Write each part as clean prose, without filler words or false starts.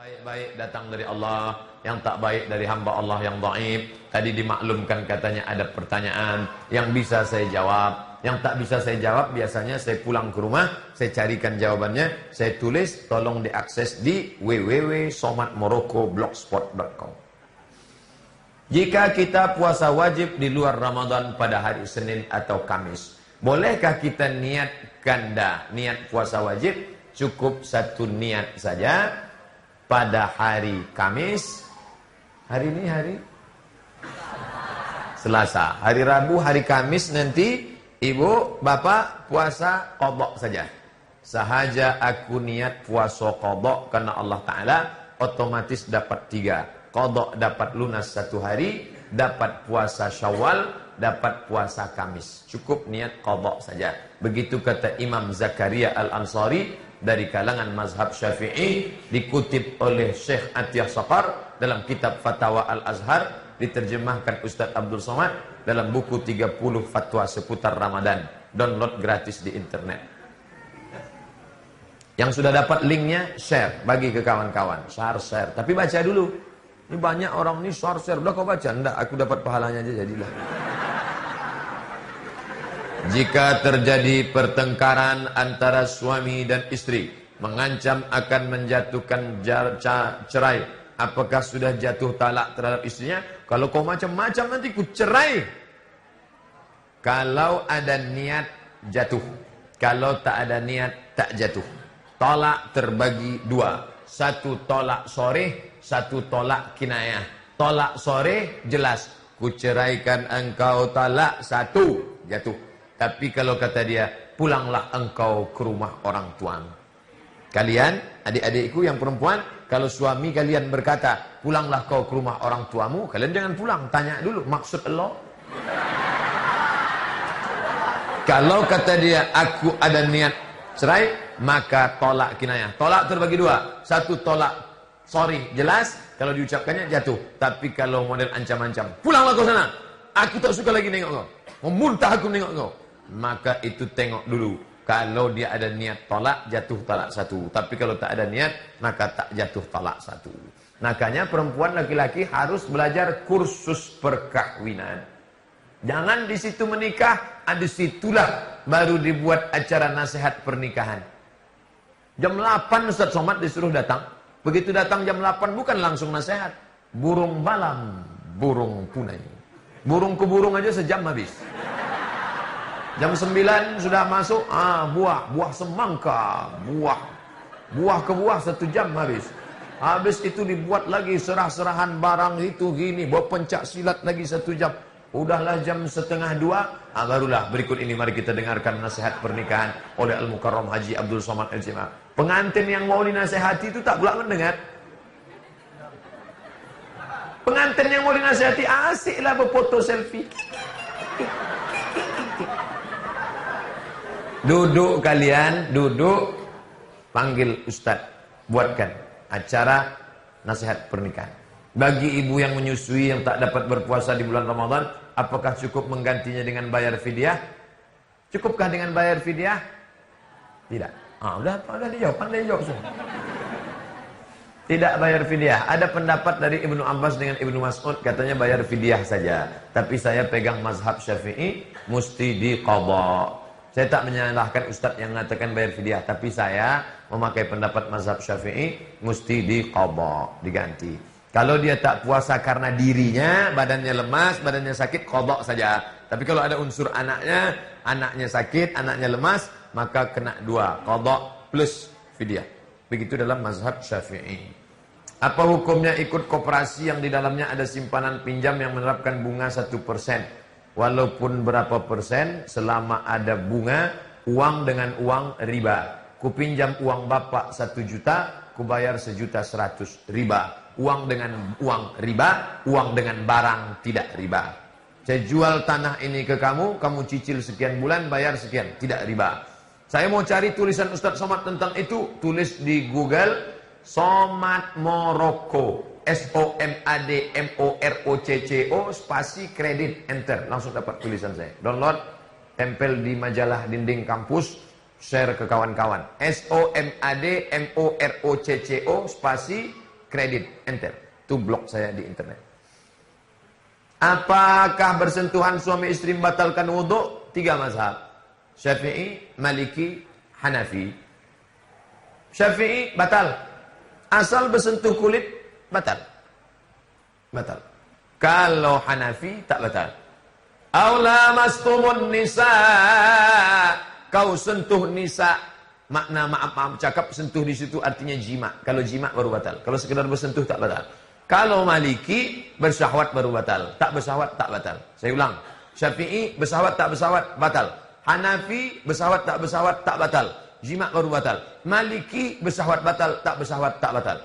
Baik-baik datang dari Allah, yang tak baik dari hamba Allah yang dhaif. Tadi dimaklumkan katanya ada pertanyaan yang bisa saya jawab, yang tak bisa saya jawab biasanya saya pulang ke rumah, saya carikan jawabannya, saya tulis, tolong diakses di www.somatmorocco.blogspot.com. Jika kita puasa wajib di luar Ramadan pada hari Senin atau Kamis, bolehkah kita niat ganda, niat puasa wajib? Cukup satu niat saja. Pada hari Kamis, hari ini hari Selasa, hari Rabu, hari Kamis nanti ibu, bapak puasa qadha saja. Sahaja aku niat puasa qadha karena Allah Ta'ala otomatis dapat 3. Qadha dapat lunas 1 hari, dapat puasa Syawal, dapat puasa Kamis. Cukup niat qadha saja. Begitu kata Imam Zakaria Al-Ansari dari kalangan mazhab Syafi'i, dikutip oleh Syekh Atiyah Saqar dalam kitab Fatawa Al-Azhar, diterjemahkan Ustaz Abdul Somad dalam buku 30 fatwa seputar Ramadan. Download gratis di internet. Yang sudah dapat linknya, share, bagi ke kawan-kawan. Share. Tapi baca dulu. Ini banyak orang ini share. Udah kau baca? Enggak, aku dapat pahalanya aja jadilah. Jika terjadi pertengkaran antara suami dan istri, mengancam akan menjatuhkan cerai, apakah sudah jatuh talak terhadap istrinya? Kalau kau macam-macam nanti ku cerai. Kalau ada niat jatuh, kalau tak ada niat tak jatuh. Tolak terbagi 2. 1 tolak soreh, 1 tolak kinayah. Tolak soreh jelas, ku ceraikan engkau, talak 1, jatuh. Tapi kalau kata dia, pulanglah engkau ke rumah orang tuamu. Kalian, adik-adikku yang perempuan, kalau suami kalian berkata, pulanglah kau ke rumah orang tuamu, kalian jangan pulang. Tanya dulu, maksud Allah. Kalau kata dia, aku ada niat cerai, maka tolak kinayah. Tolak terbagi 2. 1 tolak sorry, jelas. Kalau diucapkannya jatuh. Tapi kalau model ancam-ancam, pulanglah kau sana. Aku tak suka lagi nengok kau. Memuntah aku nengok kau. Maka itu tengok dulu. Kalau dia ada niat tolak, jatuh talak 1. Tapi kalau tak ada niat, maka tak jatuh talak 1. Makanya perempuan laki-laki harus belajar kursus perkahwinan. Jangan di situ menikah, di situlah baru dibuat acara nasihat pernikahan. Jam 8 Ustaz Somad disuruh datang. Begitu datang jam 8 bukan langsung nasihat. Burung malam, burung punai. Burung ke burung aja sejam habis. Jam 9 sudah masuk, buah semangka, buah ke buah 1 jam habis. Habis itu dibuat lagi serah-serahan barang itu gini, bawa pencak silat lagi 1 jam. Udahlah jam 1:30, barulah berikut ini mari kita dengarkan nasihat pernikahan oleh Al-Mukarram Haji Abdul Somad LCMA. Pengantin yang mau dinasihati itu tak pula mendengar. Pengantin yang mau dinasihati asiklah berfoto selfie. Duduk kalian, duduk, panggil Ustadz, buatkan acara nasihat pernikahan. Bagi ibu yang menyusui yang tak dapat berpuasa di bulan Ramadan, apakah cukup menggantinya dengan bayar fidyah? Cukupkah dengan bayar fidyah? Tidak. Udah dijawab, pandai jawab semua. Tidak bayar fidyah. Ada pendapat dari Ibnu Abbas dengan Ibnu Mas'ud, katanya bayar fidyah saja. Tapi saya pegang mazhab Syafi'i, mesti diqadha. Saya tak menyalahkan Ustadz yang mengatakan bayar fidyah, tapi saya memakai pendapat mazhab Syafi'i, mesti diqadha, diganti. Kalau dia tak puasa karena dirinya, badannya lemas, badannya sakit, qadha saja. Tapi kalau ada unsur anaknya sakit, anaknya lemas, maka kena 2, qadha plus fidyah. Begitu dalam mazhab Syafi'i. Apa hukumnya ikut koperasi yang di dalamnya ada simpanan pinjam yang menerapkan bunga 1%? Walaupun berapa persen, selama ada bunga, uang dengan uang riba. Ku pinjam uang bapak 1 juta, ku bayar 1.100.000 riba. Uang dengan uang riba, uang dengan barang tidak riba. Saya jual tanah ini ke kamu, kamu cicil sekian bulan, bayar sekian, tidak riba. Saya mau cari tulisan Ustaz Somad tentang itu, tulis di Google, Somad Morocco. SOMADMOROCCO spasi kredit, enter, langsung dapat tulisan saya. Download, tempel di majalah dinding kampus, share ke kawan-kawan. SOMADMOROCCO spasi kredit, enter. Itu blok saya di internet. Apakah bersentuhan suami istri membatalkan wudhu? 3 mazhab. Syafi'i, Maliki, Hanafi. Syafi'i batal. Asal bersentuh kulit, batal. Batal. Kalau Hanafi tak batal. Aula mastumun nisa, kau sentuh nisa. Makna maaf cakap sentuh di situ artinya jima. Kalau jima baru batal. Kalau sekedar bersentuh tak batal. Kalau Maliki bersyahwat baru batal. Tak bersyahwat tak batal. Saya ulang. Syafi'i bersyahwat tak bersyahwat batal. Hanafi bersyahwat tak batal. Jima baru batal. Maliki bersyahwat batal, tak bersyahwat tak batal.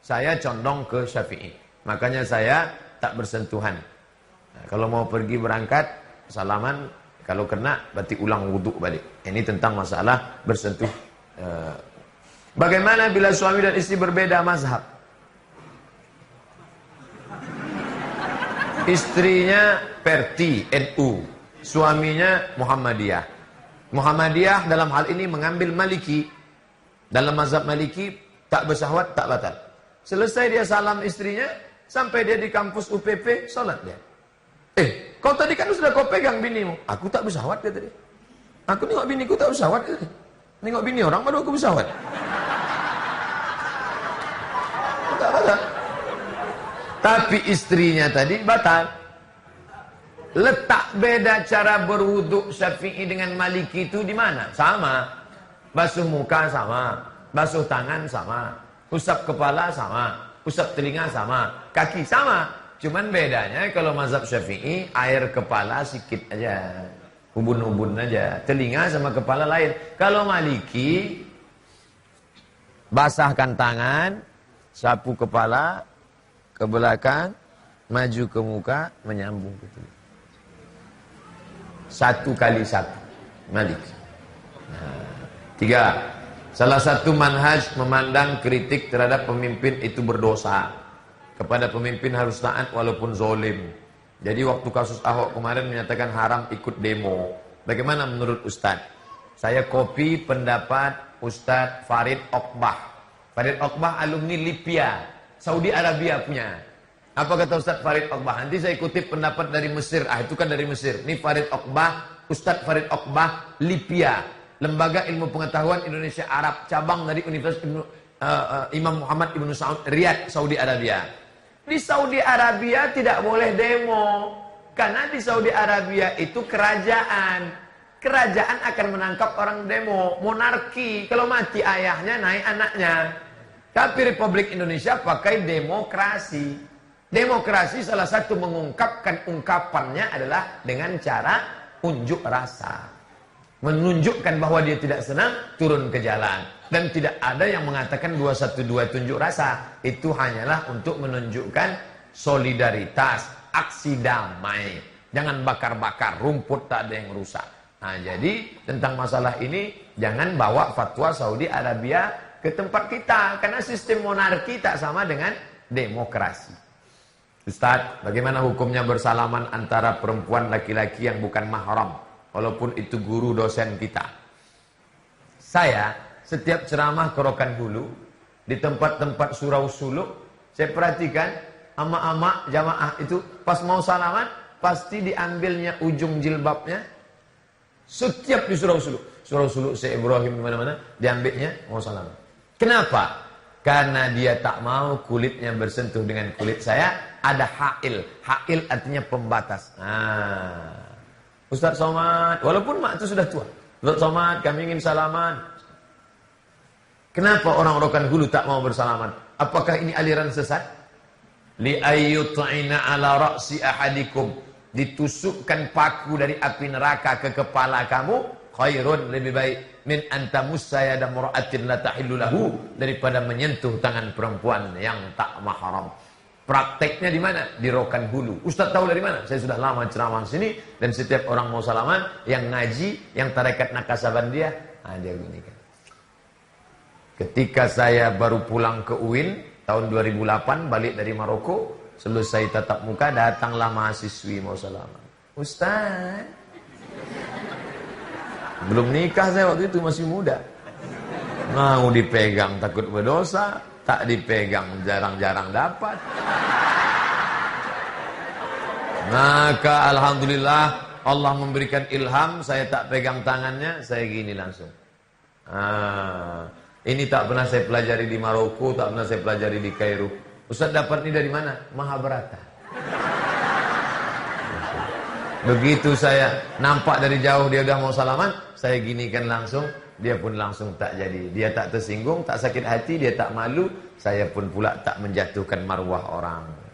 Saya condong ke Syafi'i. Makanya saya tak bersentuhan. Nah, kalau mau pergi berangkat, salaman, kalau kena berarti ulang wudhu balik. Ini tentang masalah bersentuh. Bagaimana bila suami dan istri berbeda mazhab? Istrinya Perti, NU. Suaminya Muhammadiyah. Muhammadiyah dalam hal ini mengambil Maliki. Dalam mazhab Maliki, tak bersyahwat, tak batal. Selesai dia salam istrinya, sampai dia di kampus UPP, sholat dia. Kau tadi kan sudah kau pegang binimu. Aku tak bersyahwat dia tadi. Aku nengok biniku tak bersyahwat dia tadi. Nengok bini orang baru aku bersyahwat. Tak batal. Tapi istrinya tadi batal. Letak beda cara berwuduk Syafi'i dengan Maliki itu di mana? Sama. Basuh muka sama, basuh tangan sama, usap kepala sama, usap telinga sama, kaki sama. Cuman bedanya kalau mazhab Syafi'i air kepala sikit aja, ubun-ubun aja, telinga sama kepala lain. Kalau Maliki basahkan tangan, sapu kepala ke belakang, maju ke muka, menyambung ke telinga. 1 kali 1 Maliki. 3. Salah satu manhaj memandang kritik terhadap pemimpin itu berdosa. Kepada pemimpin harus taat walaupun zolim. Jadi waktu kasus Ahok kemarin menyatakan haram ikut demo. Bagaimana menurut Ustadz? Saya copy pendapat Ustadz Farid Oqbah. Farid Oqbah alumni Libya, Saudi Arabia punya. Apa kata Ustadz Farid Oqbah? Nanti saya kutip pendapat dari Mesir. Itu kan dari Mesir. Ini Farid Oqbah, Ustadz Farid Oqbah, Libya. Lembaga Ilmu Pengetahuan Indonesia Arab, cabang dari Universitas Imam Muhammad Ibn Saud, Riyadh, Saudi Arabia. Di Saudi Arabia tidak boleh demo, karena di Saudi Arabia itu kerajaan. Kerajaan akan menangkap orang demo, monarki. Kalau mati ayahnya, naik anaknya. Tapi Republik Indonesia pakai demokrasi. Demokrasi salah satu mengungkapkan ungkapannya adalah dengan cara unjuk rasa. Menunjukkan bahwa dia tidak senang, turun ke jalan. Dan tidak ada yang mengatakan 212 tunjuk rasa. Itu hanyalah untuk menunjukkan solidaritas, aksi damai. Jangan bakar-bakar, rumput tak ada yang rusak. Nah, jadi tentang masalah ini, jangan bawa fatwa Saudi Arabia ke tempat kita. Karena sistem monarki tak sama dengan demokrasi. Ustaz, bagaimana hukumnya bersalaman antara perempuan laki-laki yang bukan mahram? Walaupun itu guru dosen kita. Saya setiap ceramah ke Rokan Hulu, di tempat-tempat surau suluk, saya perhatikan ama-ama jamaah itu pas mau salaman pasti diambilnya ujung jilbabnya. Setiap di surau suluk Syekh Ibrahim di mana-mana diambilnya mau salaman. Kenapa? Karena dia tak mau kulitnya bersentuh dengan kulit saya. Ada ha'il. Ha'il artinya pembatas. Ustaz Somad, walaupun mak itu sudah tua. Ustaz Somad, kami ingin salaman. Kenapa orang Rokan Hulu tak mau bersalaman? Apakah ini aliran sesat? Li ayyut'ina ala ra'si ahadikum. Ditusukkan paku dari api neraka ke kepala kamu. Khairun, lebih baik. Min antamussa yada mura'atin la tahillu lahu. Daripada menyentuh tangan perempuan yang tak mahram. Prakteknya di mana? Di Rokan Hulu. Ustaz tahu dari mana? Saya sudah lama ceramah di sini dan setiap orang mau salaman, yang ngaji, yang tarekat Naqsabandia, dia ginikan. Ketika saya baru pulang ke UIN tahun 2008 balik dari Maroko, selesai tatap muka datanglah mahasiswi mau salaman. Ustaz, belum nikah saya waktu itu, masih muda. Mau dipegang takut berdosa. Tak dipegang jarang-jarang dapat. Maka alhamdulillah Allah memberikan ilham, saya tak pegang tangannya, saya gini langsung. Ini tak pernah saya pelajari di Maroko, tak pernah saya pelajari di Kairo. Ustaz dapat ini dari mana? Mahabharata. Begitu saya nampak dari jauh dia udah mau salaman, saya ginikan langsung, dia pun langsung tak jadi. Dia tak tersinggung, tak sakit hati, dia tak malu, saya pun pula tak menjatuhkan marwah orang.